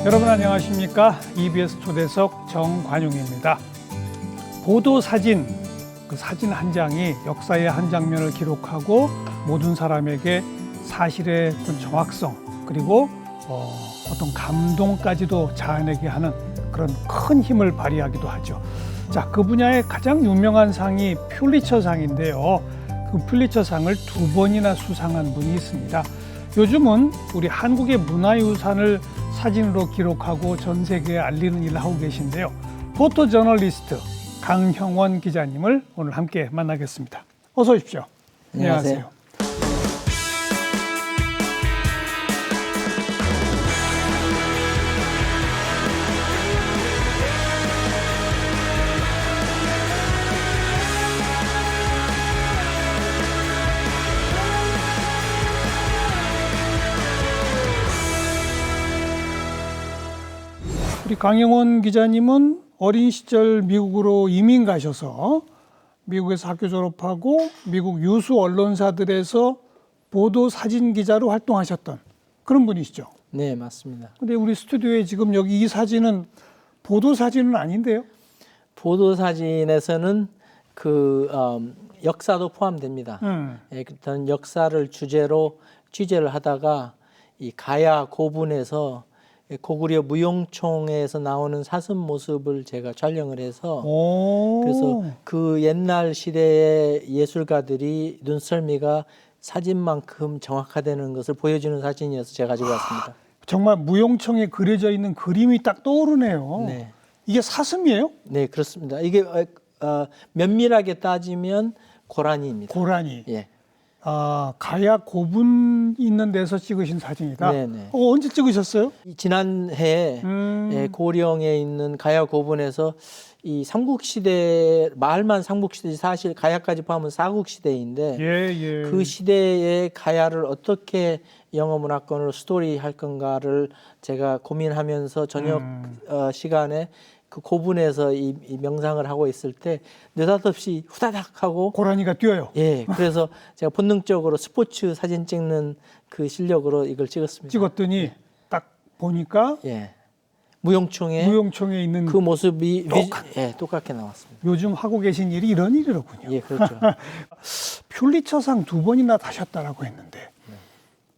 여러분 안녕하십니까? EBS 초대석 정관용입니다. 보도 사진, 그 사진 한 장이 역사의 한 장면을 기록하고 모든 사람에게 사실의 어떤 정확성 그리고 어떤 감동까지도 자아내게 하는 그런 큰 힘을 발휘하기도 하죠. 자, 그 분야의 가장 유명한 상이 퓰리처상인데요. 그 퓰리처상을 2번이나 수상한 분이 있습니다. 요즘은 우리 한국의 문화유산을 사진으로 기록하고 전 세계에 알리는 일을 하고 계신데요. 포토저널리스트 강형원 기자님을 오늘 함께 만나겠습니다. 어서 오십시오. 안녕하세요. 우리 강형원 기자님은 어린 시절 미국으로 이민 가셔서 미국에서 학교 졸업하고 미국 유수 언론사들에서 보도 사진 기자로 활동하셨던 그런 분이시죠? 네, 맞습니다. 근데 우리 스튜디오에 지금 여기 이 사진은 보도 사진은 아닌데요? 보도 사진에서는 역사도 포함됩니다. 일단 역사를 주제로 취재를 하다가 이 가야 고분에서 고구려 무용총에서 나오는 사슴 모습을 제가 촬영을 해서 그래서 그 옛날 시대의 예술가들이 눈썰미가 사진만큼 정확하다는 것을 보여주는 사진이어서 제가 가지고 왔습니다. 정말 무용청에 그려져 있는 그림이 딱 떠오르네요. 네. 이게 사슴이에요? 네, 그렇습니다. 이게 면밀하게 따지면 고라니입니다. 고라니. 예. 가야 고분 있는 데서 찍으신 사진이다. 네네. 언제 찍으셨어요? 지난해에 고령에 있는 가야 고분에서 이 삼국시대, 말만 삼국시대지 사실 가야까지 포함하면 사국시대인데 그 시대의 가야를 어떻게 영어문화권으로 스토리 할 건가를 제가 고민하면서 저녁 시간에 그 고분에서 이 명상을 하고 있을 때 느닷없이 후다닥 하고 고라니가 뛰어요. 예, 그래서 제가 본능적으로 스포츠 사진 찍는 그 실력으로 이걸 찍었습니다. 찍었더니 딱 보니까 예, 무용총에 있는 그 모습이 똑같게 나왔습니다. 요즘 하고 계신 일이 이런 일이로군요. 예, 그렇죠. 퓰리처상 2번이나 타셨다라고 했는데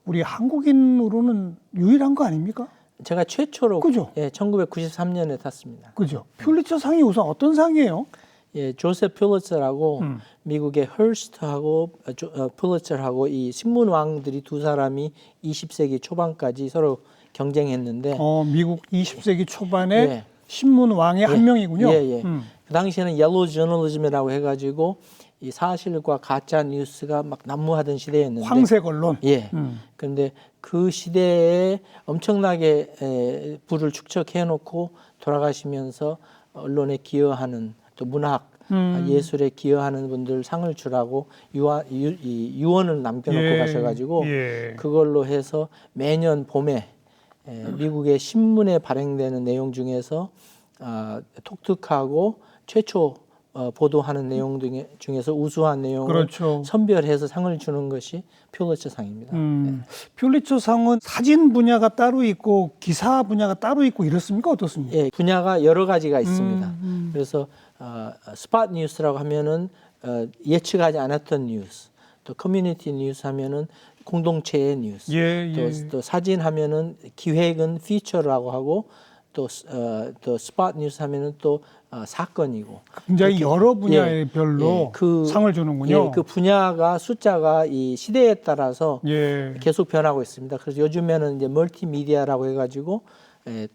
우리 한국인으로는 유일한 거 아닙니까? 제가 최초로 그죠? 예, 1993년에 탔습니다. 그죠? 퓰리처상이 우선 어떤 상이에요? 예, 조셉 퓰리처라고 미국의 헐스트하고 퓰리처하고 이 신문왕들이 두 사람이 20세기 초반까지 서로 경쟁했는데 미국 20세기 초반에 신문왕의 한 명이군요. 그 당시에는 옐로우 저널리즘이라고 해가지고 이 사실과 가짜 뉴스가 막 난무하던 시대였는데 황색 언론. 예. 그런데 그 시대에 엄청나게 부를 축적해 놓고 돌아가시면서 언론에 기여하는 또 문학 예술에 기여하는 분들 상을 주라고 유언을 남겨놓고 가셔가지고 그걸로 해서 매년 봄에 미국의 신문에 발행되는 내용 중에서 독특하고 최초 보도하는 내용 중에서 우수한 내용을 선별해서 상을 주는 것이 퓰리처상입니다. 퓰리처상은 사진 분야가 따로 있고 기사 분야가 따로 있고 이렇습니까? 어떻습니까? 예, 분야가 여러 가지가 있습니다. 그래서 스팟 뉴스라고 하면은 예측하지 않았던 뉴스, 또 커뮤니티 뉴스 하면은 공동체의 뉴스, 또 사진 하면은 기획은 피처라고 하고 또 스팟 뉴스 하면은 또 사건이고 굉장히 여러 분야의 별로 상을 주는군요. 그 분야가 숫자가 이 시대에 따라서 계속 변하고 있습니다. 그래서 요즘에는 이제 멀티미디어라고 해가지고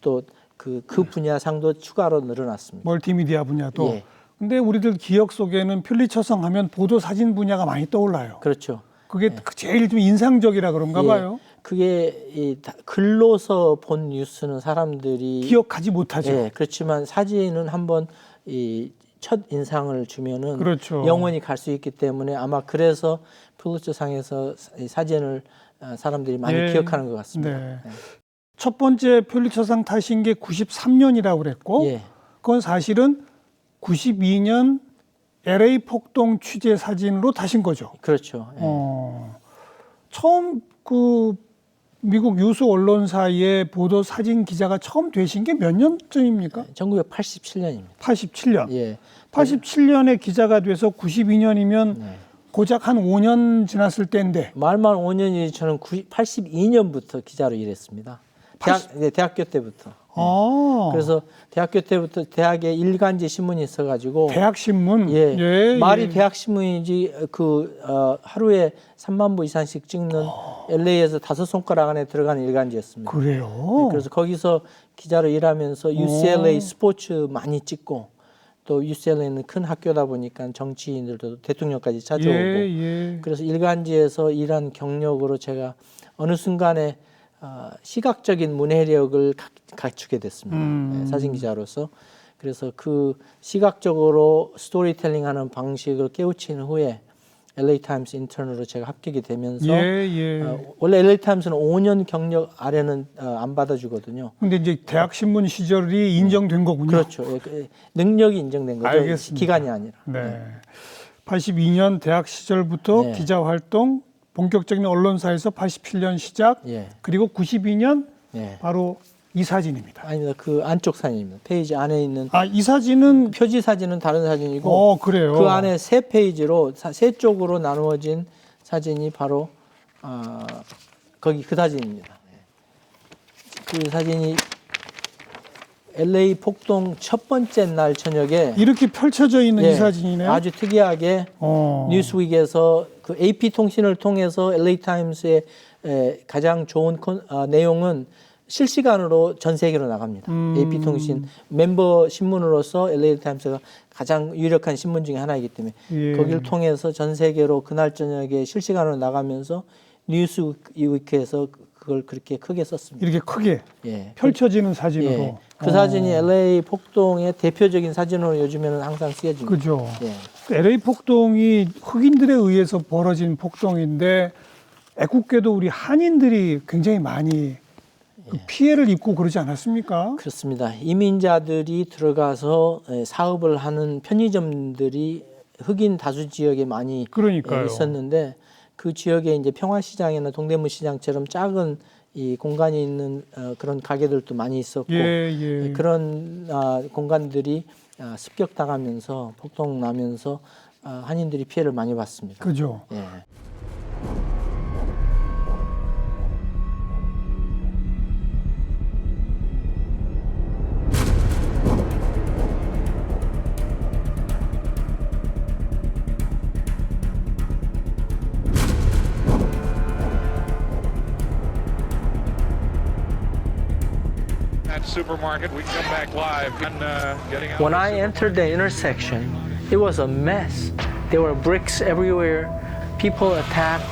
또 그 분야 상도 추가로 늘어났습니다. 멀티미디어 분야도. 근데 우리들 기억 속에는 퓰리처상 하면 보도 사진 분야가 많이 떠올라요. 그렇죠. 그게 제일 좀 인상적이라 그런가 봐요. 그게 글로서 본 뉴스는 사람들이 기억하지 못하죠. 예, 그렇지만 사진은 한번 이 첫 인상을 주면은 영원히 갈 수 있기 때문에 아마 그래서 퓰리처상에서 사진을 사람들이 많이 기억하는 것 같습니다. 첫 번째 퓰리처상 타신 게 93년이라고 그랬고 그건 사실은 92년 LA 폭동 취재 사진으로 타신 거죠. 그렇죠. 처음 그 미국 유수 언론사의 보도 사진 기자가 처음 되신 게 몇 년쯤입니까? 1987년입니다. 87년. 예. 87년에 기자가 돼서 92년이면 고작 한 5년 지났을 때인데. 말만 5년이 저는 82년부터 기자로 일했습니다. 대학교 때부터. 그래서 대학교 때부터 대학에 일간지 신문이 있어가지고 대학 신문. 말이 대학 신문이지 하루에 3만 부 이상씩 찍는 LA에서 5손가락 안에 들어가는 일간지였습니다. 그래요. 그래서 거기서 기자로 일하면서 UCLA 스포츠 많이 찍고 또 UCLA는 큰 학교다 보니까 정치인들도 대통령까지 찾아오고 그래서 일간지에서 일한 경력으로 제가 어느 순간에 시각적인 문해력을 갖추게 됐습니다. 사진 기자로서. 그래서 그 시각적으로 스토리텔링하는 방식을 깨우친 후에 LA 타임스 인턴으로 제가 합격이 되면서 원래 LA 타임스는 5년 경력 아래는 안 받아주거든요. 근데 이제 대학 신문 시절이 인정된 거군요. 그렇죠. 능력이 인정된 거죠. 알겠습니다. 기간이 아니라. 네. 82년 대학 시절부터 기자 활동, 본격적인 언론사에서 87년 시작, 그리고 92년 바로 이 사진입니다. 아닙니다. 그 안쪽 사진입니다. 페이지 안에 있는. 이 사진은 표지 사진은 다른 사진이고. 그래요. 그 안에 세 페이지로 세 쪽으로 나누어진 사진이 바로 거기 그 사진입니다. 그 사진이 LA 폭동 첫 번째 날 저녁에 이렇게 펼쳐져 있는 이 사진이네요. 아주 특이하게 뉴스윅에서 그 AP 통신을 통해서 LA 타임스의 가장 좋은 내용은 실시간으로 전 세계로 나갑니다. AP 통신 멤버 신문으로서 LA 타임스가 가장 유력한 신문 중에 하나이기 때문에 거기를 통해서 전 세계로 그날 저녁에 실시간으로 나가면서 뉴스위크에서 그걸 그렇게 크게 썼습니다. 이렇게 크게 펼쳐지는 사진으로. 그 사진이 LA 폭동의 대표적인 사진으로 요즘에는 항상 쓰여집니다. 그죠. LA 폭동이 흑인들에 의해서 벌어진 폭동인데 애국게도 우리 한인들이 굉장히 많이 피해를 입고 그러지 않았습니까? 그렇습니다. 이민자들이 들어가서 사업을 하는 편의점들이 흑인 다수 지역에 많이 있었는데 그 지역에 이제 평화시장이나 동대문 시장처럼 작은 이 공간이 있는 그런 가게들도 많이 있었고 그런 공간들이 습격당하면서 폭동 나면서 한인들이 피해를 많이 봤습니다. 그죠. Supermarket. We come back live and getting out. When I entered the intersection, it was a mess. There were bricks everywhere. People attacked.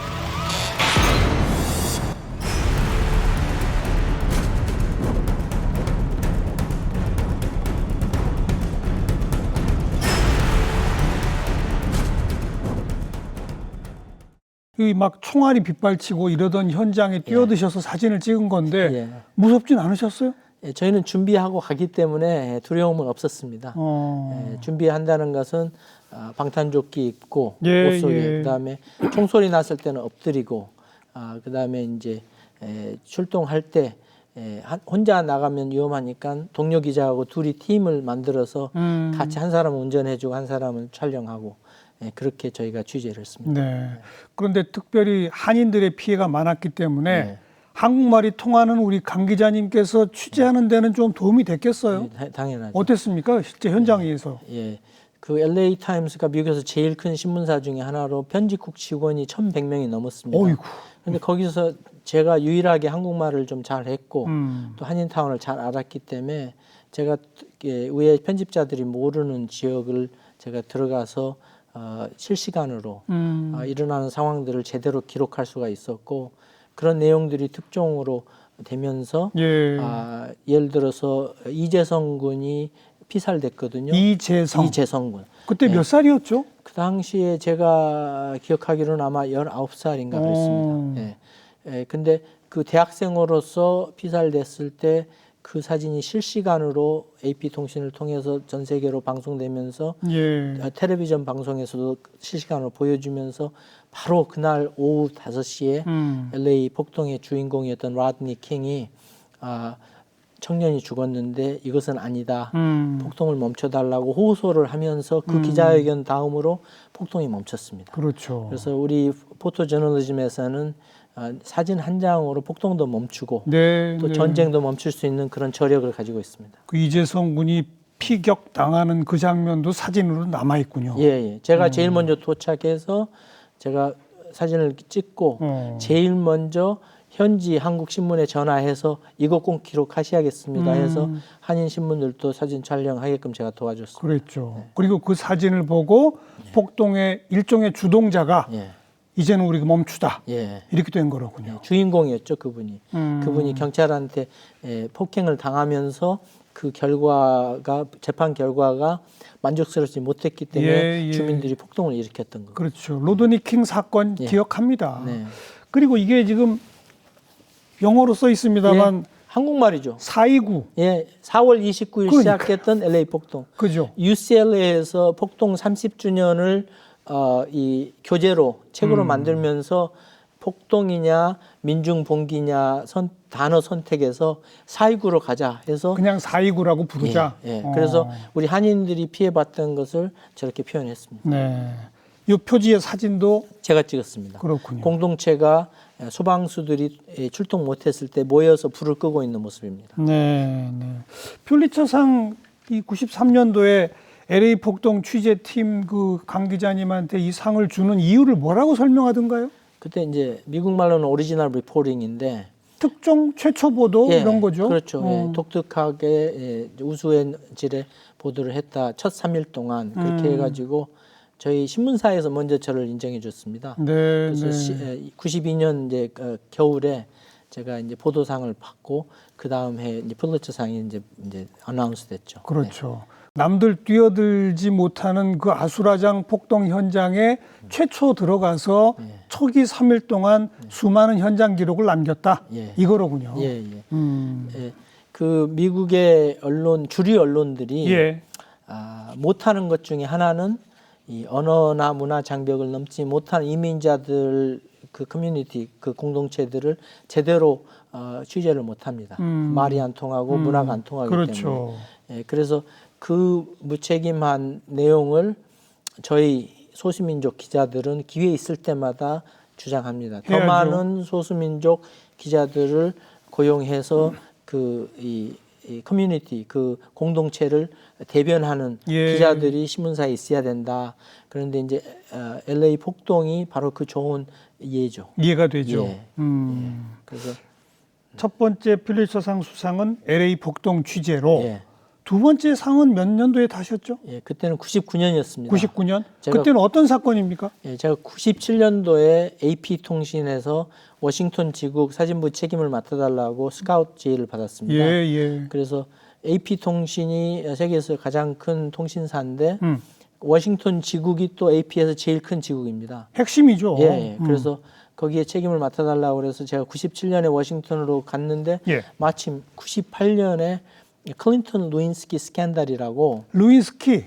막 총알이 빗발치고 이러던 현장에 뛰어드셔서 사진을 찍은 건데 무섭진 않으셨어요? 저희는 준비하고 가기 때문에 두려움은 없었습니다. 준비한다는 것은 방탄조끼 입고 옷 속에 그다음에 총소리 났을 때는 엎드리고 그다음에 이제 출동할 때 혼자 나가면 위험하니까 동료 기자하고 둘이 팀을 만들어서 같이 한 사람은 운전해주고 한 사람은 촬영하고 그렇게 저희가 취재를 했습니다. 그런데 특별히 한인들의 피해가 많았기 때문에 한국말이 통하는 우리 강 기자님께서 취재하는 데는 좀 도움이 됐겠어요? 당연하죠. 어땠습니까? 실제 현장에서. 그 LA 타임스가 미국에서 제일 큰 신문사 중에 하나로 편집국 직원이 1,100명이 넘었습니다. 그런데 거기서 제가 유일하게 한국말을 좀 잘했고 또 한인타운을 잘 알았기 때문에 제가 외 편집자들이 모르는 지역을 제가 들어가서 실시간으로 일어나는 상황들을 제대로 기록할 수가 있었고 그런 내용들이 특종으로 되면서 예를 들어서 이재성 군이 피살됐거든요. 이재성 군. 그때 몇 살이었죠? 그 당시에 제가 기억하기로는 아마 19살인가 그랬습니다. 근데 그 대학생으로서 피살됐을 때 그 사진이 실시간으로 AP통신을 통해서 전 세계로 방송되면서 텔레비전 방송에서도 실시간으로 보여주면서 바로 그날 오후 5시에 LA 폭동의 주인공이었던 라드니 킹이 청년이 죽었는데 이것은 아니다. 폭동을 멈춰달라고 호소를 하면서 그 기자회견 다음으로 폭동이 멈췄습니다. 그렇죠. 그래서 우리 포토저널리즘에서는 사진 한 장으로 폭동도 멈추고 또 전쟁도 멈출 수 있는 그런 저력을 가지고 있습니다. 그 이재성 군이 피격 당하는 그 장면도 사진으로 남아 있군요. 예. 제가 제일 먼저 도착해서 제가 사진을 찍고 제일 먼저 현지 한국 신문에 전화해서 이거 꼭 기록하셔야겠습니다 해서 한인 신문들도 사진 촬영하게끔 제가 도와줬습니다. 그랬죠. 그리고 그 사진을 보고 폭동의 일종의 주동자가 이제는 우리가 멈추다. 이렇게 된 거로군요. 주인공이었죠, 그분이. 그분이 경찰한테 폭행을 당하면서 그 결과가 재판 결과가 만족스럽지 못했기 때문에 주민들이 폭동을 일으켰던 거죠. 그렇죠. 로드니 킹 사건 기억합니다. 그리고 이게 지금 영어로 써 있습니다만 한국말이죠. 4.29. 4월 29일 시작했던 LA 폭동. 그죠. UCLA에서 폭동 30주년을 이 교재로 책으로 만들면서 폭동이냐 민중봉기냐 단어 선택해서 4.29로 가자 해서 그냥 4.29라고 부르자. 그래서 우리 한인들이 피해봤던 것을 저렇게 표현했습니다. 이 표지의 사진도 제가 찍었습니다. 그렇군요. 공동체가 소방수들이 출동 못했을 때 모여서 불을 끄고 있는 모습입니다. 퓰리처상 이 93년도에 LA 폭동 취재팀 그 강 기자님한테 이 상을 주는 이유를 뭐라고 설명하던가요? 그때 이제 미국 말로는 오리지널 리포팅인데 특종 최초 보도 이런 거죠. 그렇죠. 독특하게 우수의 질의 보도를 했다. 첫 3일 동안 그렇게 해가지고 저희 신문사에서 먼저 저를 인정해 줬습니다. 그래서 92년 이제 겨울에 제가 이제 보도상을 받고 그 다음 해 이제 퓰리처상이 이제 어나운스 됐죠. 그렇죠. 남들 뛰어들지 못하는 그 아수라장 폭동 현장에 최초 들어가서 초기 3일 동안 수많은 현장 기록을 남겼다. 이거로군요. 그 미국의 주류 언론들이 못하는 것 중에 하나는 이 언어나 문화 장벽을 넘지 못한 이민자들 그 커뮤니티 그 공동체들을 제대로 취재를 못합니다. 말이 안 통하고 문화가 안 통하기 때문에. 그래서 그 무책임한 내용을 저희 소수민족 기자들은 기회 있을 때마다 주장합니다. 더 많은 소수민족 기자들을 고용해서 이 커뮤니티 그 공동체를 대변하는 기자들이 신문사에 있어야 된다. 그런데 이제 LA 폭동이 바로 그 좋은 예죠. 이해가 되죠. 그래서 첫 번째 퓰리처상 수상은 LA 폭동 취재로 두 번째 상은 몇 년도에 타셨죠? 그때는 99년이었습니다. 99년? 그때는 어떤 사건입니까? 제가 97년도에 AP통신에서 워싱턴 지국 사진부 책임을 맡아달라고 스카우트 제의를 받았습니다. 그래서 AP통신이 세계에서 가장 큰 통신사인데 워싱턴 지국이 또 AP에서 제일 큰 지국입니다. 핵심이죠. 그래서 거기에 책임을 맡아달라고 그래서 제가 97년에 워싱턴으로 갔는데 마침 98년에 클린턴 루인스키 스캔들이라고 루인스키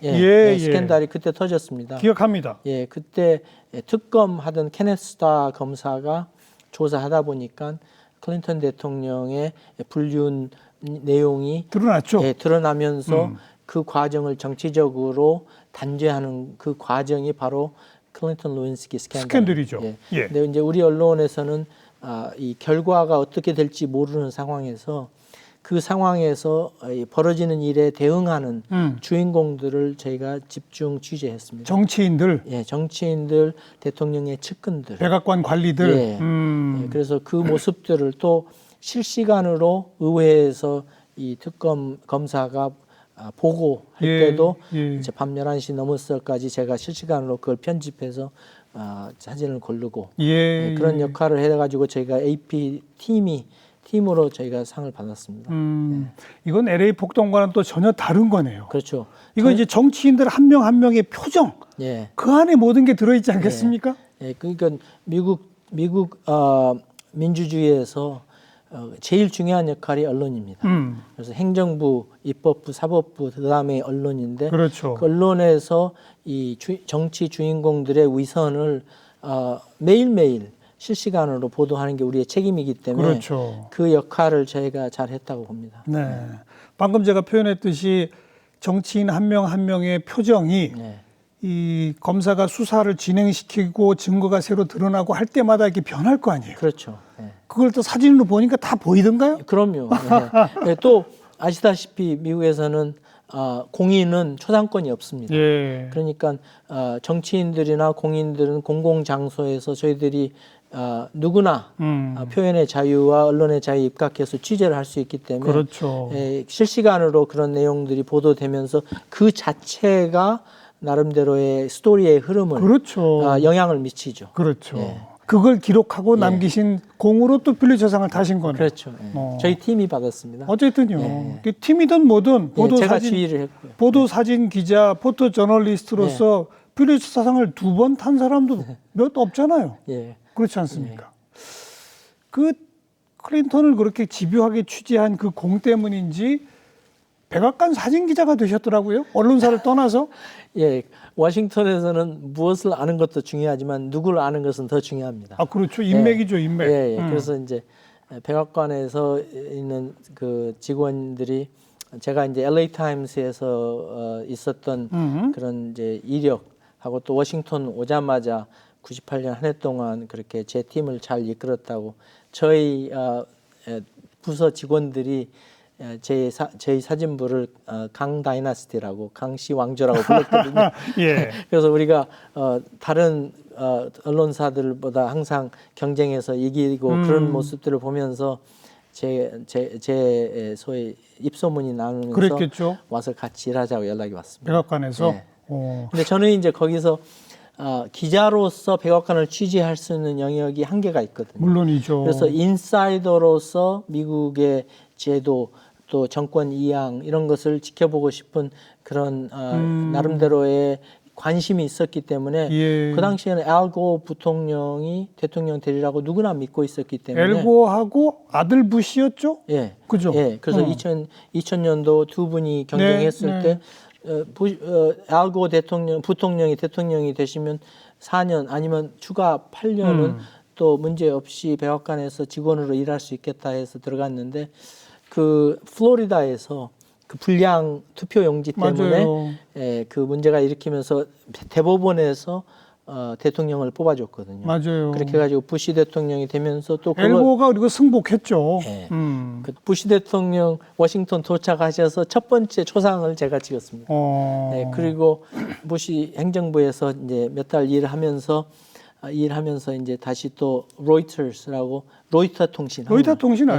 스캔들이 그때 터졌습니다. 기억합니다. 그때 특검하던 케네스 스타 검사가 조사하다 보니까 클린턴 대통령의 불륜 내용이 드러났죠. 드러나면서 그 과정을 정치적으로 단죄하는 그 과정이 바로 클린턴 루인스키 스캔들이죠. 근데 이제 우리 언론에서는 이 결과가 어떻게 될지 모르는 상황에서 그 상황에서 벌어지는 일에 대응하는 주인공들을 저희가 집중 취재했습니다. 정치인들, 정치인들, 대통령의 측근들, 백악관 관리들. 그래서 그 모습들을 또 실시간으로 의회에서 이 특검 검사가 보고할 때도 이제 밤 11시 넘었을까지 제가 실시간으로 그걸 편집해서 사진을 고르고 그런 역할을 해가지고 저희가 AP 팀으로 저희가 상을 받았습니다. 이건 LA 폭동과는 또 전혀 다른 거네요. 그렇죠. 이건 이제 정치인들 한 명 한 명의 표정, 그 안에 모든 게 들어있지 않겠습니까? 그러니까 미국 민주주의에서 제일 중요한 역할이 언론입니다. 그래서 행정부, 입법부, 사법부, 그다음에 언론인데 그렇죠. 그 언론에서 이 정치 주인공들의 위선을 매일매일 실시간으로 보도하는 게 우리의 책임이기 때문에 그렇죠. 그 역할을 저희가 잘 했다고 봅니다. 네. 방금 제가 표현했듯이 정치인 한 명 한 명의 표정이 네. 이 검사가 수사를 진행시키고 증거가 새로 드러나고 할 때마다 이렇게 변할 거 아니에요. 그렇죠. 네. 그걸 또 사진으로 보니까 다 보이던가요? 그럼요. 네. 네, 또 아시다시피 미국에서는 공인은 초상권이 없습니다. 예. 그러니까 정치인들이나 공인들은 공공 장소에서 저희들이 누구나 표현의 자유와 언론의 자유에 입각해서 취재를 할 수 있기 때문에 그렇죠. 실시간으로 그런 내용들이 보도되면서 그 자체가 나름대로의 스토리의 흐름을 그렇죠. 영향을 미치죠. 그렇죠. 예. 그걸 기록하고 남기신 공으로 또 퓰리처상을 타신 거네요. 그렇죠. 예. 저희 팀이 받았습니다. 어쨌든요. 예. 그 팀이든 뭐든 보도 제가 사진 지휘를 했고요. 보도 사진 기자, 포토 저널리스트로서 퓰리처상을 2번 탄 사람도 몇 없잖아요. 예. 그렇지 않습니까? 그 클린턴을 그렇게 집요하게 취재한 그 공 때문인지 백악관 사진 기자가 되셨더라고요. 언론사를 떠나서. 예, 워싱턴에서는 무엇을 아는 것도 중요하지만 누구를 아는 것은 더 중요합니다. 아, 그렇죠. 인맥이죠, 인맥. 예, 예. 그래서 이제 백악관에서 있는 그 직원들이 제가 이제 LA 타임스에서 있었던 그런 이제 이력하고 또 워싱턴 오자마자 98년 한 해 동안 그렇게 제 팀을 잘 이끌었다고 저희 부서 직원들이 저희 사진부를 강 다이나스티라고 강씨 왕조라고 불렀거든요. 예. 그래서 우리가 다른 언론사들보다 항상 경쟁해서 이기고 그런 모습들을 보면서 제 소위 입소문이 나누면서 그랬겠죠. 와서 같이 일하자고 연락이 왔습니다. 백악관에서. 네. 근데 저는 이제 거기서 기자로서 백악관을 취재할 수 있는 영역이 한계가 있거든요. 물론이죠. 그래서 인사이더로서 미국의 제도 또 정권 이양 이런 것을 지켜보고 싶은 그런 나름대로의 관심이 있었기 때문에 예. 그 당시에는 알고 부통령이 대통령 되리라고 누구나 믿고 있었기 때문에 엘고하고 아들 부시였죠? 예, 그죠? 예, 그래서 2000년도 두 분이 경쟁했을 때 알고 부통령이 대통령이 되시면 4년 아니면 추가 8년은 또 문제 없이 백악관에서 직원으로 일할 수 있겠다 해서 들어갔는데 그 플로리다에서 그 불량 투표 용지 때문에 그 문제가 일으키면서 대법원에서 대통령을 뽑아줬거든요. 맞아요. 그렇게 해가지고 부시 대통령이 되면서 또 엘고가 그리고 승복했죠. 예. 그 부시 대통령 워싱턴 도착하셔서 첫 번째 초상을 제가 찍었습니다. 네, 그리고 부시 행정부에서 이제 몇 달 일하면서 이제 다시 또 로이터스라고 로이터 통신 알죠.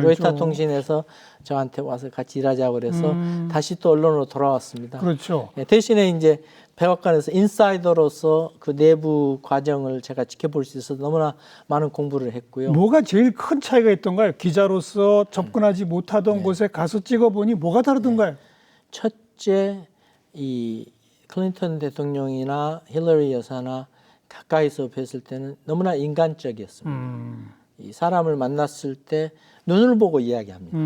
로이터 통신에서 저한테 와서 같이 일하자고 그래서 다시 또 언론으로 돌아왔습니다. 그렇죠. 네, 대신에 이제 백악관에서 인사이더로서 그 내부 과정을 제가 지켜볼 수 있어서 너무나 많은 공부를 했고요. 뭐가 제일 큰 차이가 있던가요? 기자로서 접근하지 못하던 곳에 가서 찍어보니 뭐가 다르던가요? 첫째, 이 클린턴 대통령이나 힐러리 여사나 가까이서 뵀을 때는 너무나 인간적이었습니다. 이 사람을 만났을 때 눈을 보고 이야기합니다.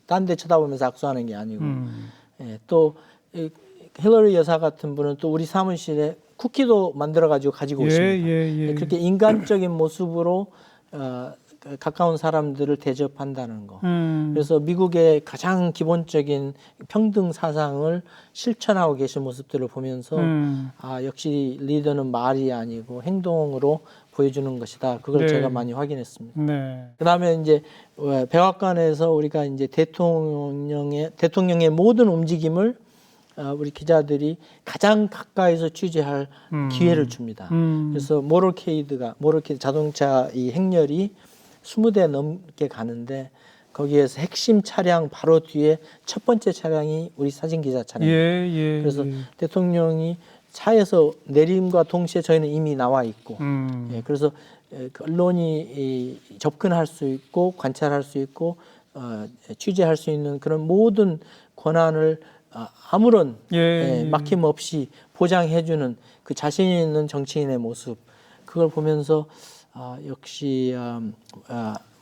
딴 데 쳐다보면서 악수하는 게 아니고 또 힐러리 여사 같은 분은 또 우리 사무실에 쿠키도 만들어가지고 가지고 오십니다. 그렇게 인간적인 모습으로 가까운 사람들을 대접한다는 거. 그래서 미국의 가장 기본적인 평등 사상을 실천하고 계신 모습들을 보면서 역시 리더는 말이 아니고 행동으로 보여주는 것이다. 그걸 제가 많이 확인했습니다. 그다음에 이제 백악관에서 우리가 이제 대통령의 모든 움직임을 우리 기자들이 가장 가까이서 취재할 기회를 줍니다. 그래서 모터케이드 자동차 이 행렬이 20대 넘게 가는데 거기에서 핵심 차량 바로 뒤에 첫 번째 차량이 우리 사진 기자 차량입니다. 그래서 대통령이 차에서 내림과 동시에 저희는 이미 나와 있고, 그래서 언론이 접근할 수 있고 관찰할 수 있고 취재할 수 있는 그런 모든 권한을 아무런 막힘 없이 보장해주는 그 자신 있는 정치인의 모습, 그걸 보면서 역시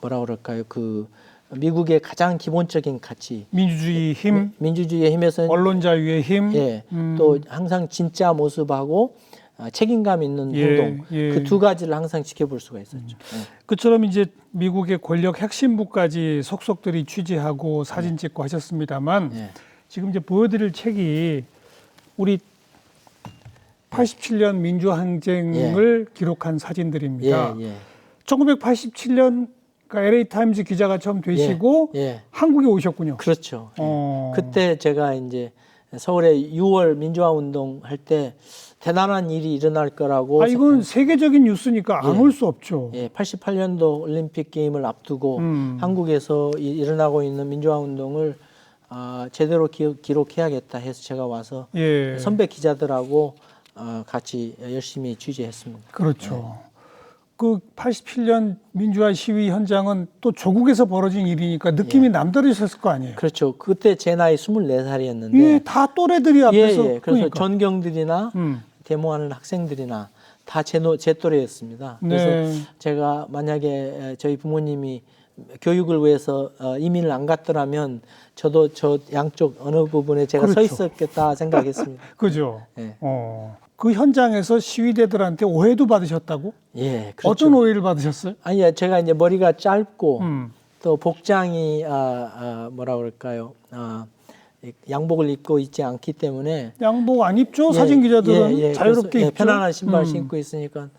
뭐라 그럴까요? 그 미국의 가장 기본적인 가치, 민주주의 힘, 민주주의의 힘에서는 언론 자유의 힘, 예, 또 항상 진짜 모습하고 책임감 있는 행동, 그 두 가지를 항상 지켜볼 수가 있었죠. 그처럼 이제 미국의 권력 핵심부까지 속속들이 취재하고 사진 찍고 하셨습니다만 지금 이제 보여드릴 책이 우리 87년 민주항쟁을 기록한 사진들입니다. 1987년 LA 타임즈 기자가 처음 되시고 한국에 오셨군요. 그렇죠. 그때 제가 이제 서울에 6월 민주화 운동 할 때 대단한 일이 일어날 거라고. 이건 세계적인 뉴스니까 안 올 수 없죠. 88년도 올림픽 게임을 앞두고 한국에서 일어나고 있는 민주화 운동을 제대로 기록해야겠다 해서 제가 와서 선배 기자들하고 같이 열심히 취재했습니다. 그렇죠. 그 87년 민주화 시위 현장은 또 조국에서 벌어진 일이니까 느낌이 남다르셨을 거 아니에요. 그렇죠. 그때 제 나이 24살이었는데 다 또래들이 앞에서 그래서 그러니까. 전경들이나 데모하는 학생들이나 다 제 또래였습니다. 그래서 제가 만약에 저희 부모님이 교육을 위해서 이민을 안 갔더라면 저도 저 양쪽 어느 부분에 제가 서 있었겠다 생각했습니다. 그죠. 그 현장에서 시위대들한테 오해도 받으셨다고? 그렇죠. 어떤 오해를 받으셨어요? 아니요, 제가 이제 머리가 짧고 또 복장이 뭐라 그럴까요? 양복을 입고 있지 않기 때문에 양복 안 입죠? 사진 기자들은 자유롭게 입죠. 편안한 신발 신고 있으니까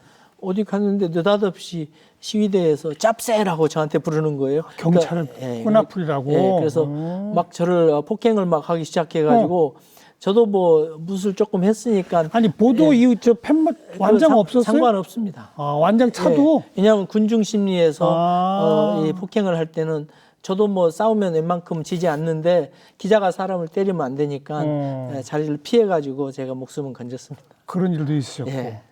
어디 갔는데 느닷없이 시위대에서 짭새라고 저한테 부르는 거예요. 경찰 혼합풀이라고. 그래서 막 저를 폭행을 막 하기 시작해가지고 저도 뭐 무술 조금 했으니까. 아니 보도 이후 저 완장 없었어요? 상관없습니다. 완장 차도? 왜냐하면 군중 심리에서 이 폭행을 할 때는 저도 뭐 싸우면 웬만큼 지지 않는데 기자가 사람을 때리면 안 되니까 자리를 피해가지고 제가 목숨은 건졌습니다. 그런 일도 있으셨고. 네.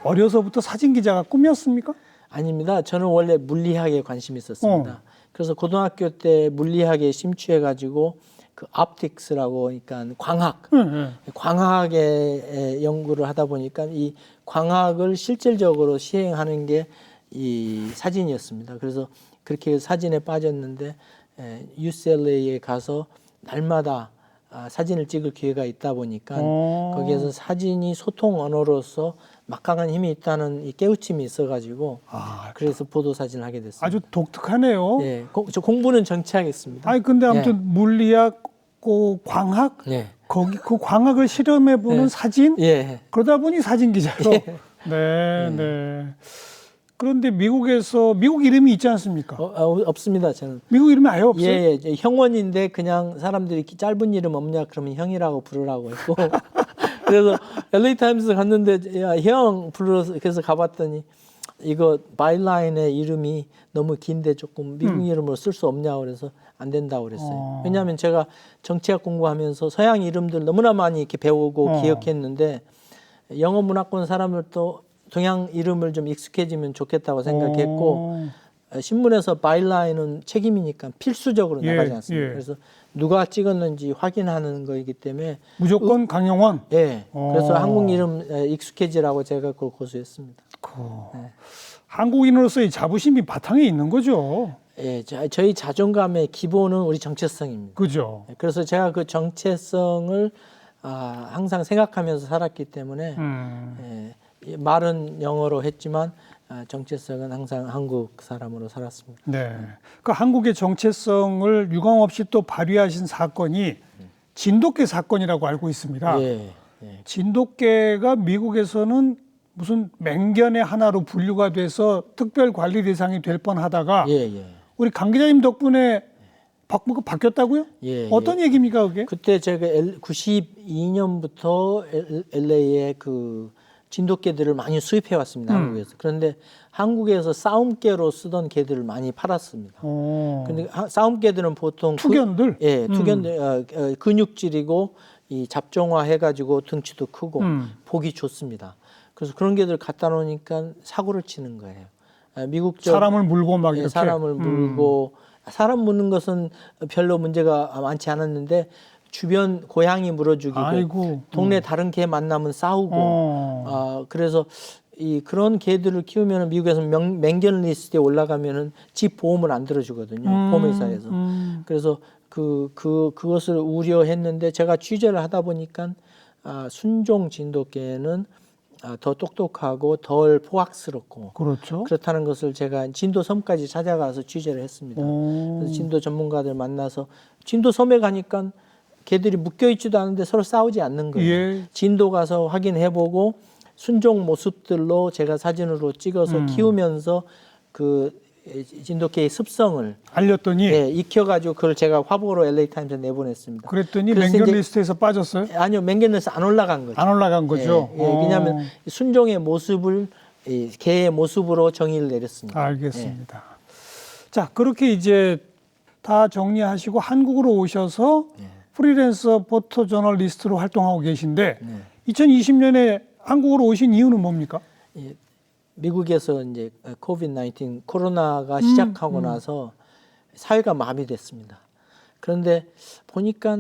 어려서부터 사진 기자가 꿈이었습니까? 아닙니다. 저는 원래 물리학에 관심이 있었습니다. 그래서 고등학교 때 물리학에 심취해가지고 그 optics라고 그러니까 광학의 연구를 하다 보니까 이 광학을 실질적으로 시행하는 게 이 사진이었습니다. 그래서 그렇게 사진에 빠졌는데 UCLA에 가서 날마다 사진을 찍을 기회가 있다 보니까 거기에서 사진이 소통 언어로서 막강한 힘이 있다는 이 깨우침이 있어가지고 그래서 보도 사진을 하게 됐습니다. 아주 독특하네요. 저 공부는 정치하겠습니다. 근데 아무튼 물리학, 광학, 거기 그 광학을 실험해 보는 사진, 그러다 보니 사진 기자로. 그런데 미국 이름이 있지 않습니까? 없습니다, 저는. 미국 이름이 아예 없어요? 형원인데 그냥 사람들이 짧은 이름 없냐 그러면 형이라고 부르라고 했고 그래서 LA 타임스 갔는데 형 불러서 그래서 가봤더니 이거 바이라인의 이름이 너무 긴데 조금 미국 이름으로 쓸 수 없냐고 그래서 안 된다고 그랬어요. 왜냐하면 제가 정치학 공부하면서 서양 이름들 너무나 많이 이렇게 배우고 기억했는데 영어 문화권 사람들도 동양 이름을 좀 익숙해지면 좋겠다고 생각했고 신문에서 바이라인은 책임이니까 필수적으로 나가지 않습니다. 그래서 누가 찍었는지 확인하는 거이기 때문에 무조건 강영원. 그래서 한국 이름 익숙해지라고 제가 그걸 고수했습니다. 한국인으로서의 자부심이 바탕에 있는 거죠. 저희 자존감의 기본은 우리 정체성입니다. 그죠. 그래서 제가 그 정체성을 항상 생각하면서 살았기 때문에 말은 영어로 했지만 정체성은 항상 한국 사람으로 살았습니다. 네. 그 한국의 정체성을 유감 없이 또 발휘하신 사건이 진돗개 사건이라고 알고 있습니다. 예, 예. 진돗개가 미국에서는 무슨 맹견의 하나로 분류가 돼서 특별 관리 대상이 될 뻔하다가 예, 예. 우리 강 기자님 덕분에 바뀌었다고요? 예, 어떤 얘기입니까, 그게? 그때 제가 92년부터 LA에 그 진돗개들을 많이 수입해 왔습니다. 한국에서. 그런데 한국에서 싸움개로 쓰던 개들을 많이 팔았습니다. 근데 싸움개들은 보통 투견들? 투견들 근육질이고 이 잡종화 해가지고 등치도 크고 보기 좋습니다. 그래서 그런 개들 갖다 놓으니까 사고를 치는 거예요. 미국적 사람을 물고 막 이렇게 사람을 물고 사람 무는 것은 별로 문제가 많지 않았는데 주변 고양이 물어주기고 아이고. 동네 다른 개 만나면 싸우고 그래서 그런 개들을 키우면 미국에서 맹견 리스트에 올라가면은 집 보험을 안 들어주거든요. 보험회사에서. 그래서 그것을 우려했는데 제가 취재를 하다 보니까 순종 진돗개는 더 똑똑하고 덜 포악스럽고 그렇죠. 그렇다는 것을 제가 진도 섬까지 찾아가서 취재를 했습니다. 그래서 진도 전문가들 만나서 진도 섬에 가니까 개들이 묶여 있지도 않은데 서로 싸우지 않는 거예요. 예. 진도 가서 확인해보고 순종 모습들로 제가 사진으로 찍어서 키우면서 그 진돗개의 습성을 알렸더니 익혀가지고 그걸 제가 화보로 LA 타임스에 내보냈습니다. 그랬더니 그래서 맹견 이제 리스트에서 빠졌어요? 아니요, 맹견 리스트 안 올라간 거죠. 안 올라간 거죠. 왜냐하면 순종의 모습을 개의 모습으로 정의를 내렸습니다. 알겠습니다. 자, 그렇게 이제 다 정리하시고 한국으로 오셔서 프리랜서 포토 저널리스트로 활동하고 계신데 2020년에 한국으로 오신 이유는 뭡니까? 미국에서 이제 코비드-19 코로나가 시작하고 나서 사회가 마비됐습니다. 그런데 보니까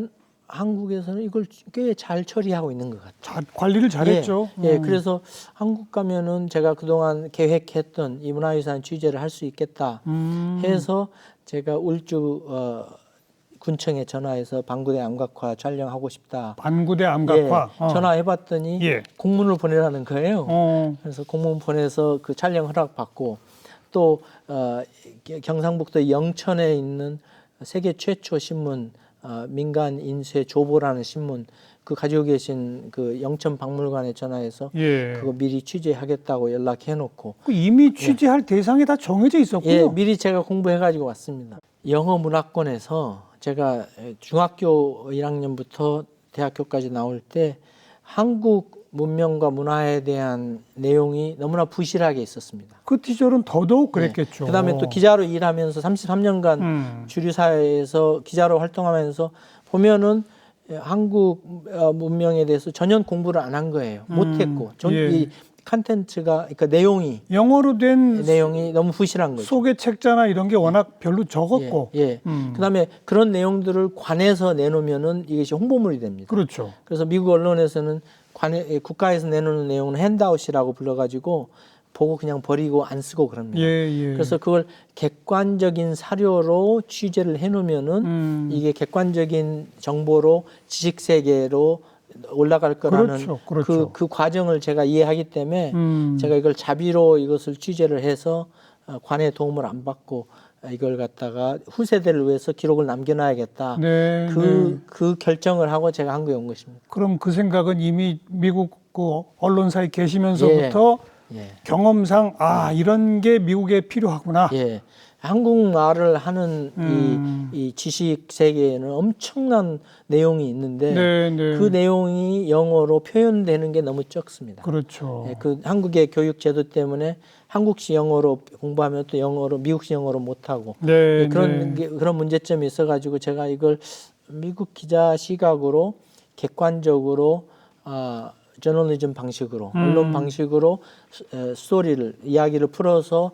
한국에서는 이걸 꽤 잘 처리하고 있는 것 같아요. 관리를 잘했죠. 그래서 한국 가면은 제가 그동안 계획했던 이 문화유산 취재를 할 수 있겠다 해서 제가 울주 군청에 전화해서 방구대 암각화 촬영하고 싶다. 반구대 암각화. 전화해봤더니 공문을 보내라는 거예요. 그래서 공문 보내서 그 촬영 허락 받고 또 경상북도 영천에 있는 세계 최초 신문 민간 인쇄 조보라는 신문 그 가지고 계신 그 영천 박물관에 전화해서 그거 미리 취재하겠다고 연락해놓고 이미 취재할 대상이 다 정해져 있었고요. 미리 제가 공부해가지고 왔습니다. 영어 문화권에서 제가 중학교 1학년부터 대학교까지 나올 때 한국 문명과 문화에 대한 내용이 너무나 부실하게 있었습니다. 그 시절은 더더욱 그랬겠죠. 그다음에 또 기자로 일하면서 33년간 주류사회에서 기자로 활동하면서 보면은 한국 문명에 대해서 전혀 공부를 안 한 거예요. 못했고 이 컨텐츠가 그러니까 내용이 영어로 된 내용이 너무 부실한 거죠. 소개 책자나 이런 게 워낙 별로 적었고, 그다음에 그런 내용들을 관에서 내놓으면은 이것이 홍보물이 됩니다. 그렇죠. 그래서 미국 언론에서는 국가에서 내놓는 내용은 핸드아웃이라고 불러가지고 보고 그냥 버리고 안 쓰고 그럽니다. 그래서 그걸 객관적인 사료로 취재를 해놓으면은 이게 객관적인 정보로 지식 세계로 올라갈 거라는 그렇죠. 그 과정을 제가 이해하기 때문에 제가 이걸 자비로 이것을 취재를 해서 관의 도움을 안 받고 이걸 갖다가 후세대를 위해서 기록을 남겨놔야겠다. 그 결정을 하고 제가 한국에 온 것입니다. 그럼 그 생각은 이미 미국 그 언론사에 계시면서부터 경험상 이런 게 미국에 필요하구나. 한국말을 하는 이 지식 세계에는 엄청난 내용이 있는데 그 내용이 영어로 표현되는 게 너무 적습니다. 그렇죠. 그 한국의 교육 제도 때문에 한국식 영어로 공부하면 또 영어로 미국식 영어로 못하고 그런 문제점이 있어가지고 제가 이걸 미국 기자 시각으로 객관적으로 저널리즘 방식으로 언론 방식으로 스토리를 이야기를 풀어서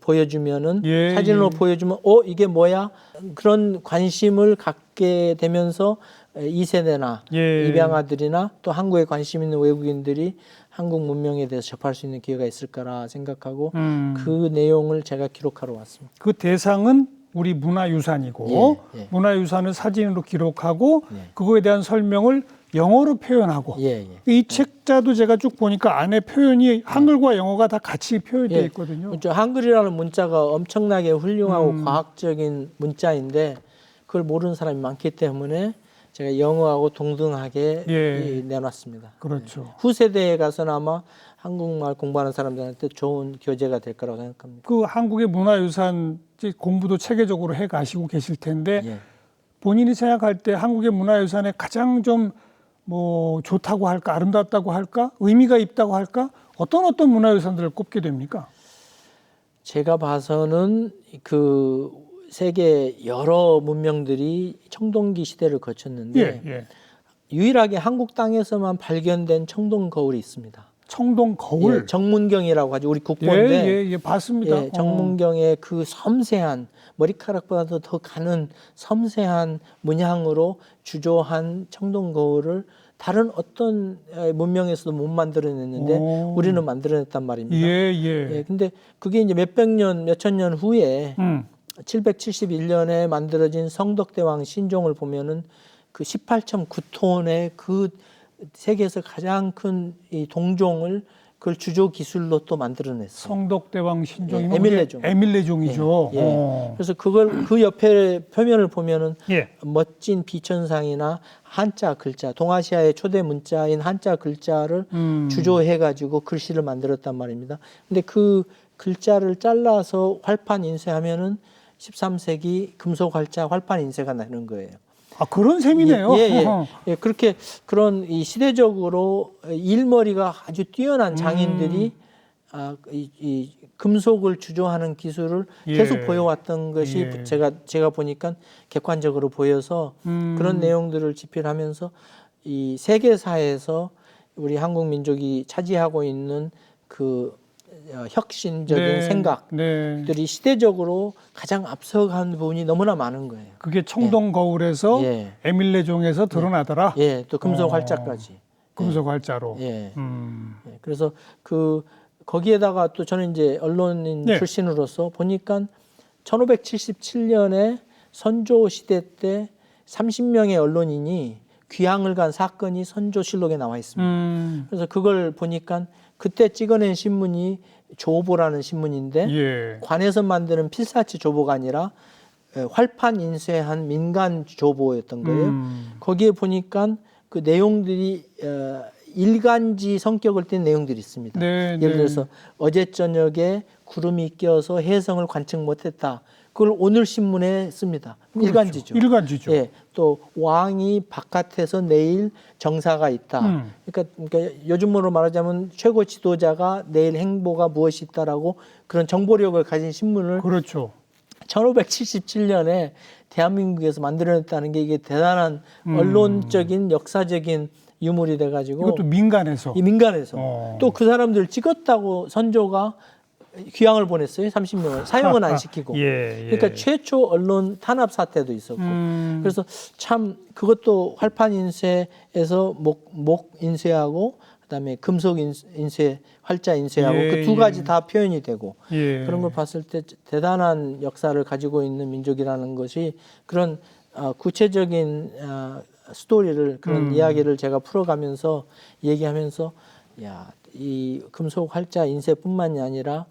보여주면은 사진으로 보여주면 이게 뭐야 그런 관심을 갖게 되면서 2세대나 입양아들이나 또 한국에 관심 있는 외국인들이 한국 문명에 대해서 접할 수 있는 기회가 있을 거라 생각하고 그 내용을 제가 기록하러 왔습니다. 그 대상은 우리 문화유산이고 문화유산을 사진으로 기록하고 그거에 대한 설명을 영어로 표현하고 예, 예. 이 책자도 제가 쭉 보니까 안에 표현이 한글과 영어가 다 같이 표현되어 예. 있거든요. 그렇죠. 한글이라는 문자가 엄청나게 훌륭하고 과학적인 문자인데 그걸 모르는 사람이 많기 때문에 제가 영어하고 동등하게 예. 내놨습니다. 그렇죠. 예. 후세대에 가서는 아마 한국말 공부하는 사람들한테 좋은 교재가 될 거라고 생각합니다. 그 한국의 문화유산 공부도 체계적으로 해 가시고 계실 텐데 예. 본인이 생각할 때 한국의 문화유산에 가장 좀 뭐 좋다고 할까, 아름답다고 할까, 의미가 있다고 할까, 어떤 문화유산들을 꼽게 됩니까? 제가 봐서는 그 세계 여러 문명들이 청동기 시대를 거쳤는데 예, 예. 유일하게 한국 땅에서만 발견된 청동 거울이 있습니다. 청동 거울. 예, 정문경이라고 하죠. 우리 국보인데 예, 봤습니다. 예, 정문경의 그 섬세한 머리카락보다도 더 가는 섬세한 문양으로 주조한 청동 거울을 다른 어떤 문명에서도 못 만들어냈는데 오. 우리는 만들어냈단 말입니다. 예. 근데 그게 이제 몇천 년 후에 771년에 만들어진 성덕대왕 신종을 보면은 그 18.9톤의 그 세계에서 가장 큰 이 동종을 그걸 주조 기술로 또 만들어냈어요. 성덕대왕 신종이면 에밀레종. 에밀레종이죠. 예. 그래서 그걸 그 옆에 표면을 보면은 예. 멋진 비천상이나 한자 글자, 동아시아의 초대 문자인 한자 글자를 주조해 가지고 글씨를 만들었단 말입니다. 근데 그 글자를 잘라서 활판 인쇄하면은 13세기 금속 활자 활판 인쇄가 나는 거예요. 아, 그런 셈이네요. 예, 그렇게 그런 이 시대적으로 일머리가 아주 뛰어난 장인들이 이 금속을 주조하는 기술을 계속 보여왔던 것이 제가 보니까 객관적으로 보여서 그런 내용들을 집필하면서 이 세계사에서 우리 한국 민족이 차지하고 있는 그 혁신적인 생각들이 시대적으로 가장 앞서간 부분이 너무나 많은 거예요. 그게 청동 거울에서 에밀레종에서 드러나더라. 예, 또 금속 활자까지. 금속 활자로. 예. 그래서 그 거기에다가 또 저는 이제 언론인 출신으로서 보니까 1577년에 선조 시대 때 30명의 언론인이 귀향을 간 사건이 선조실록에 나와 있습니다. 그래서 그걸 보니까 그때 찍어낸 신문이 조보라는 신문인데 관에서 만드는 필사치 조보가 아니라 활판 인쇄한 민간 조보였던 거예요. 거기에 보니까 그 내용들이 일간지 성격을 띈 내용들이 있습니다. 예를 들어서 어제 저녁에 구름이 껴서 해성을 관측 못했다. 그걸 오늘 신문에 씁니다. 일간지죠. 일간지죠. 예, 또 왕이 바깥에서 내일 정사가 있다. 그러니까 요즘으로 말하자면 최고 지도자가 내일 행보가 무엇이 있다라고 그런 정보력을 가진 신문을 1577년에 대한민국에서 만들어냈다는 게 이게 대단한 언론적인 역사적인 유물이 돼가지고 이것도 민간에서 또 그 사람들 찍었다고 선조가 귀향을 보냈어요. 30명을 사용은 안 시키고. 그러니까 최초 언론 탄압 사태도 있었고. 그래서 참 그것도 활판 인쇄에서 목 인쇄하고 그다음에 금속 인쇄, 활자 인쇄하고 그 두 가지 다 표현이 되고 그런 걸 봤을 때 대단한 역사를 가지고 있는 민족이라는 것이 그런 구체적인 스토리를 그런 이야기를 제가 풀어가면서 얘기하면서 이 금속 활자 인쇄뿐만이 아니라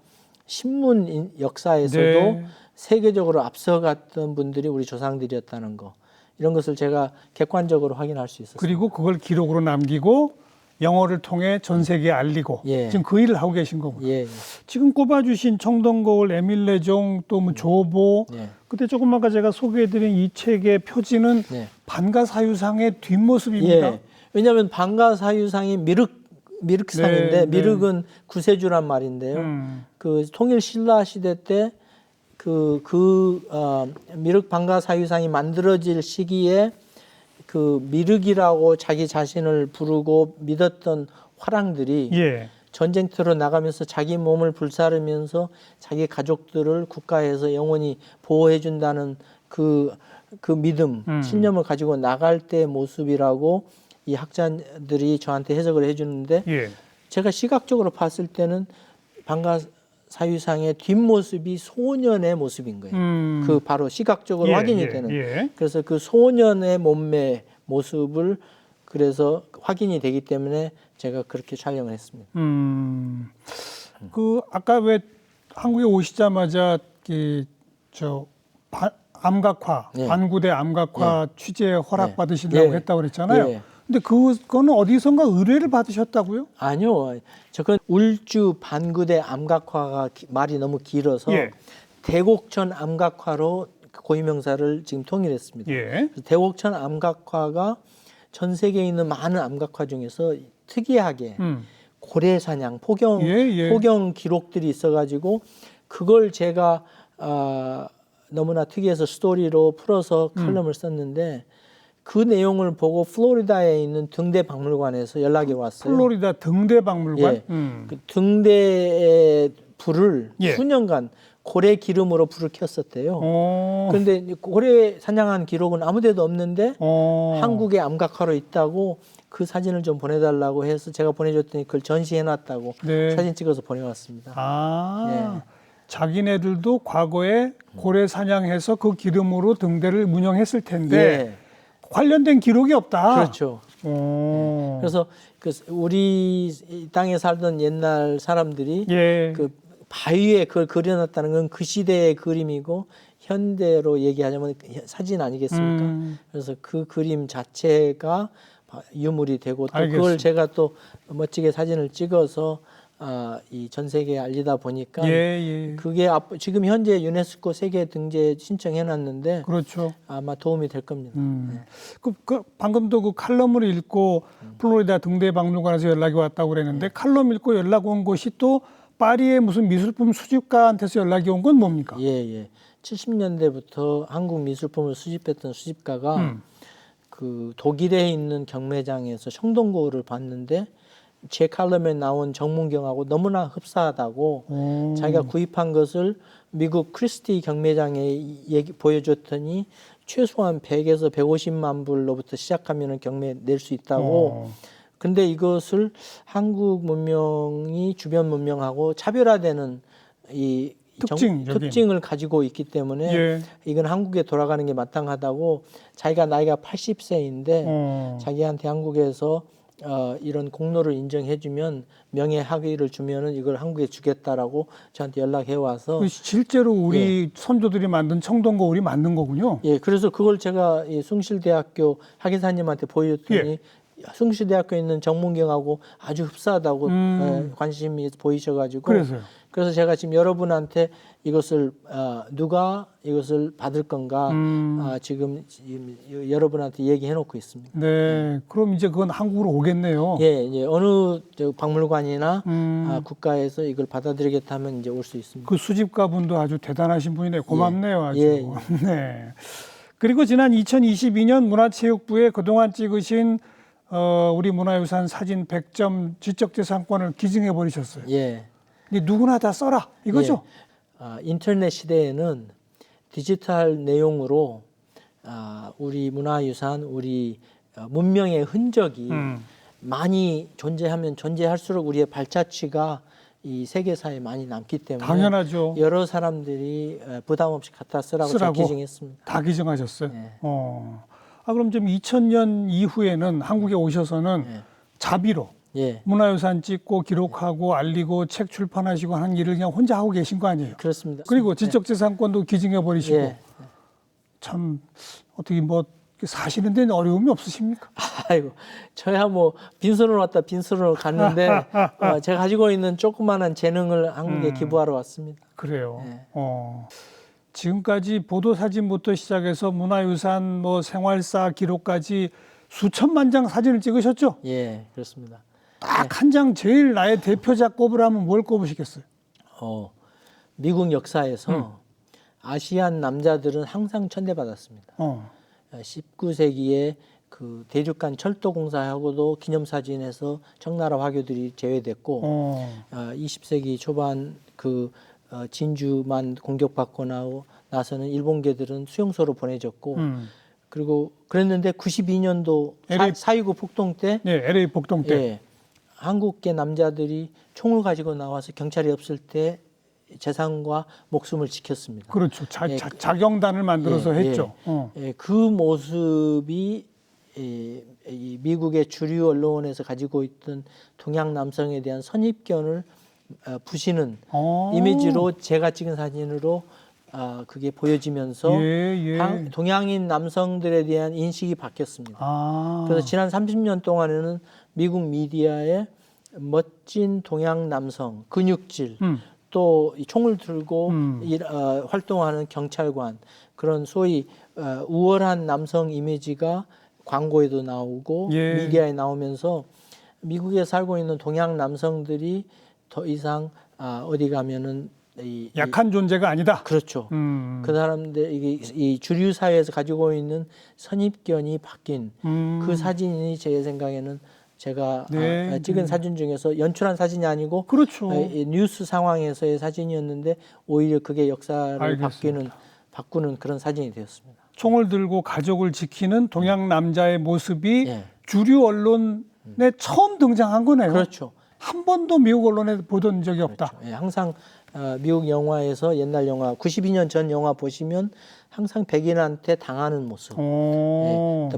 신문 역사에서도 세계적으로 앞서갔던 분들이 우리 조상들이었다는 거 이런 것을 제가 객관적으로 확인할 수 있었어요. 그리고 그걸 기록으로 남기고 영어를 통해 전 세계에 알리고 지금 그 일을 하고 계신 거군요. 지금 꼽아주신 청동거울, 에밀레종 또 뭐 조보 그때 조금 아까 제가 소개해드린 이 책의 표지는 반가사유상의 뒷모습입니다. 왜냐하면 반가사유상이 미륵상인데 미륵은 구세주란 말인데요. 그 통일 신라 시대 때 미륵 반가사유상이 만들어질 시기에 그 미륵이라고 자기 자신을 부르고 믿었던 화랑들이 전쟁터로 나가면서 자기 몸을 불사르면서 자기 가족들을 국가에서 영원히 보호해 준다는 그 믿음, 신념을 가지고 나갈 때의 모습이라고 이 학자들이 저한테 해석을 해주는데 제가 시각적으로 봤을 때는 반가사유상의 뒷모습이 소년의 모습인 거예요. 그 바로 시각적으로 확인이 되는. 그래서 그 소년의 몸매 모습을 그래서 확인이 되기 때문에 제가 그렇게 촬영을 했습니다. 그 아까 왜 한국에 오시자마자 암각화, 예. 반구대 암각화 취재 허락 받으신다고 예. 했다고 그랬잖아요. 예. 근데 그거는 어디선가 의뢰를 받으셨다고요? 아니요. 저건 울주 반구대 암각화가 말이 너무 길어서 예. 대곡천 암각화로 고유명사를 지금 통일했습니다. 예. 대곡천 암각화가 전 세계에 있는 많은 암각화 중에서 특이하게 고래 사냥, 포경 기록들이 있어가지고 그걸 제가 너무나 특이해서 스토리로 풀어서 칼럼을 썼는데 그 내용을 보고 플로리다에 있는 등대 박물관에서 연락이 왔어요. 플로리다 등대 박물관. 예. 그 등대의 불을 예. 수년간 고래 기름으로 불을 켰었대요. 그런데 고래 사냥한 기록은 아무데도 없는데 한국의 암각화로 있다고 그 사진을 좀 보내달라고 해서 제가 보내줬더니 그걸 전시해놨다고 네. 사진 찍어서 보내왔습니다. 예. 자기네들도 과거에 고래 사냥해서 그 기름으로 등대를 운영했을 텐데 예. 관련된 기록이 없다. 그렇죠. 그래서 우리 땅에 살던 옛날 사람들이 예. 그 바위에 그걸 그려놨다는 건 그 시대의 그림이고 현대로 얘기하자면 사진 아니겠습니까? 그래서 그 그림 자체가 유물이 되고 또 알겠습니다. 그걸 제가 또 멋지게 사진을 찍어서 이 전 세계에 알리다 보니까 그게 지금 현재 유네스코 세계 등재 신청해놨는데 그렇죠. 아마 도움이 될 겁니다. 네. 방금도 그 칼럼을 읽고 플로리다 등대 박물관에서 연락이 왔다고 그랬는데 칼럼 읽고 연락 온 곳이 또 파리의 무슨 미술품 수집가한테서 연락이 온 건 뭡니까? 예. 70년대부터 한국 미술품을 수집했던 수집가가 그 독일에 있는 경매장에서 청동고를 봤는데 제 칼럼에 나온 정문경하고 너무나 흡사하다고 자기가 구입한 것을 미국 크리스티 경매장에 보여줬더니 최소한 100에서 150만 불로부터 시작하면 경매 낼 수 있다고. 근데 이것을 한국 문명이 주변 문명하고 차별화되는 이 특징을 가지고 있기 때문에 이건 한국에 돌아가는 게 마땅하다고 자기가 나이가 80세인데 자기한테 한국에서 이런 공로를 인정해주면 명예학위를 주면은 이걸 한국에 주겠다라고 저한테 연락해 와서 실제로 우리 선조들이 만든 청동거울이 맞는 거군요. 예, 그래서 그걸 제가 이 숭실대학교 학예사님한테 보여줬더니 숭실대학교에 있는 정문경하고 아주 흡사하다고 관심이 보이셔가지고 그래서 제가 지금 여러분한테 이것을 누가 이것을 받을 건가 지금 여러분한테 얘기해놓고 있습니다. 네, 그럼 이제 그건 한국으로 오겠네요. 예, 어느 박물관이나 국가에서 이걸 받아들이겠다면 이제 올 수 있습니다. 그 수집가분도 아주 대단하신 분이네. 고맙네요, 아주. 네. 그리고 지난 2022년 문화체육부에 그동안 찍으신 우리 문화유산 사진 100점 지적재산권을 기증해 버리셨어요. 예. 누구나 다 써라 이거죠? 인터넷 시대에는 디지털 내용으로 우리 문화유산, 우리 문명의 흔적이 많이 존재하면 존재할수록 우리의 발자취가 이 세계사에 많이 남기 때문에 당연하죠. 여러 사람들이 부담 없이 갖다 쓰라고 기증했습니다. 다 기증하셨어요? 네. 그럼 좀 2000년 이후에는 한국에 오셔서는 자비로 문화유산 찍고 기록하고 알리고 책 출판하시고 하는 일을 그냥 혼자 하고 계신 거 아니에요? 그렇습니다. 그리고 지적재산권도 기증해 버리시고 참 어떻게 뭐 사시는 데는 어려움이 없으십니까? 아이고, 저야 뭐 빈손으로 왔다 빈손으로 갔는데 제가 가지고 있는 조그마한 재능을 한국에 기부하러 왔습니다. 그래요. 지금까지 보도사진부터 시작해서 문화유산, 뭐 생활사 기록까지 수천만 장 사진을 찍으셨죠? 예, 그렇습니다. 딱 한 장 제일 나의 대표작 꼽으라면 뭘 꼽으시겠어요? 미국 역사에서 아시안 남자들은 항상 천대받았습니다. 19세기에 그 대륙간 철도공사하고도 기념사진에서 청나라 화교들이 제외됐고 20세기 초반 그 진주만 공격받고 나서는 일본계들은 수용소로 보내졌고 그리고 그랬는데 92년도 4.29 폭동 때 LA 폭동 때 한국계 남자들이 총을 가지고 나와서 경찰이 없을 때 재산과 목숨을 지켰습니다. 그렇죠. 자경단을 만들어서 했죠. 그 모습이 이 미국의 주류 언론에서 가지고 있던 동양 남성에 대한 선입견을 부시는 이미지로 제가 찍은 사진으로 그게 보여지면서 동양인 남성들에 대한 인식이 바뀌었습니다. 그래서 지난 30년 동안에는 미국 미디어에 멋진 동양 남성, 근육질, 또 총을 들고 활동하는 경찰관, 그런 소위 우월한 남성 이미지가 광고에도 나오고 미디어에 나오면서 미국에 살고 있는 동양 남성들이 더 이상 어디 가면은 약한 존재가 아니다. 그렇죠. 그 사람들 이 주류 사회에서 가지고 있는 선입견이 바뀐 그 사진이 제 생각에는 제가 찍은 사진 중에서 연출한 사진이 아니고 그렇죠. 뉴스 상황에서의 사진이었는데 오히려 그게 역사를 바꾸는 그런 사진이 되었습니다. 총을 들고 가족을 지키는 동양 남자의 모습이 주류 언론에 처음 등장한 거네요. 그렇죠. 한 번도 미국 언론에 보던 적이 없다. 그렇죠. 항상 미국 영화에서 옛날 영화 92년 전 영화 보시면 항상 백인한테 당하는 모습,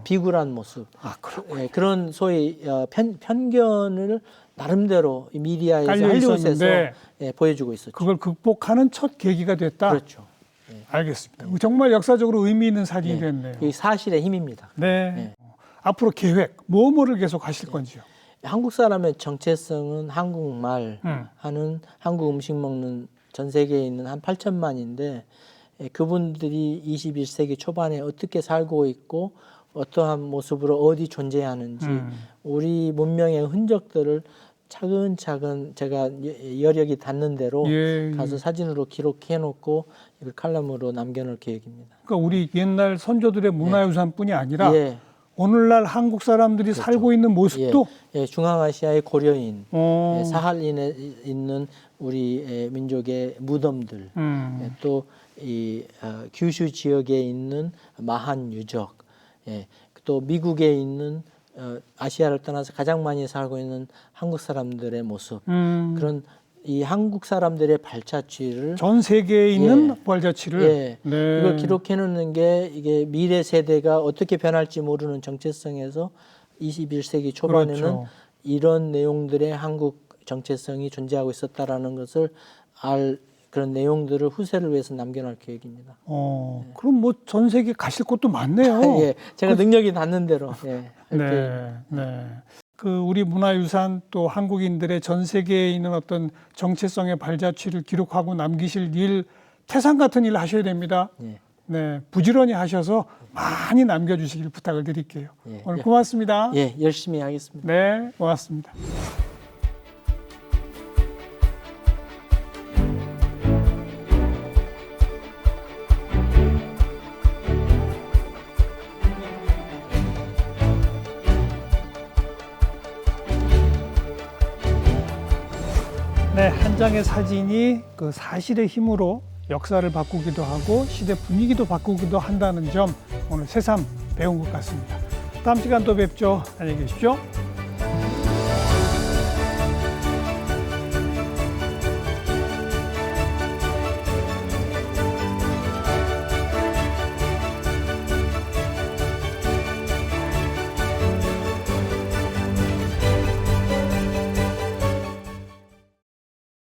비굴한 모습, 그런 소위 편견을 나름대로 미디어에서 할리우드에서 보여주고 있었죠. 그걸 극복하는 첫 계기가 됐다. 그렇죠. 알겠습니다. 정말 역사적으로 의미 있는 사진이 됐네요. 이 사실의 힘입니다. 앞으로 계획, 뭐를 계속 하실 건지요? 한국 사람의 정체성은 한국말 하는 한국 음식 먹는 전 세계에 있는 한 8천만인데 그분들이 21세기 초반에 어떻게 살고 있고 어떠한 모습으로 어디 존재하는지 우리 문명의 흔적들을 차근차근 제가 여력이 닿는 대로 가서 사진으로 기록해 놓고 이걸 칼럼으로 남겨놓을 계획입니다. 그러니까 우리 옛날 선조들의 문화유산뿐이 아니라 오늘날 한국 사람들이 살고 있는 모습도 중앙아시아의 고려인, 사할린에 있는 우리 민족의 무덤들, 또 이 규슈 지역에 있는 마한 유적, 또 미국에 있는 아시아를 떠나서 가장 많이 살고 있는 한국 사람들의 모습, 그런 이 한국 사람들의 발자취를 전 세계에 있는 발자취를 이걸 기록해 놓는 게 이게 미래 세대가 어떻게 변할지 모르는 정체성에서 21세기 초반에는 이런 내용들의 한국 정체성이 존재하고 있었다라는 것을 그런 내용들을 후세를 위해서 남겨놓을 계획입니다. 그럼 뭐 전 세계 가실 곳도 많네요. 제가 능력이 닿는 대로. 그 우리 문화유산 또 한국인들의 전 세계에 있는 어떤 정체성의 발자취를 기록하고 남기실 일, 태산 같은 일 하셔야 됩니다. 부지런히 하셔서 많이 남겨주시길 부탁을 드릴게요. 오늘 고맙습니다. 열심히 하겠습니다. 네, 고맙습니다. 한 장의 사진이 그 사실의 힘으로 역사를 바꾸기도 하고 시대 분위기도 바꾸기도 한다는 점 오늘 새삼 배운 것 같습니다. 다음 시간 또 뵙죠. 안녕히 계십시오.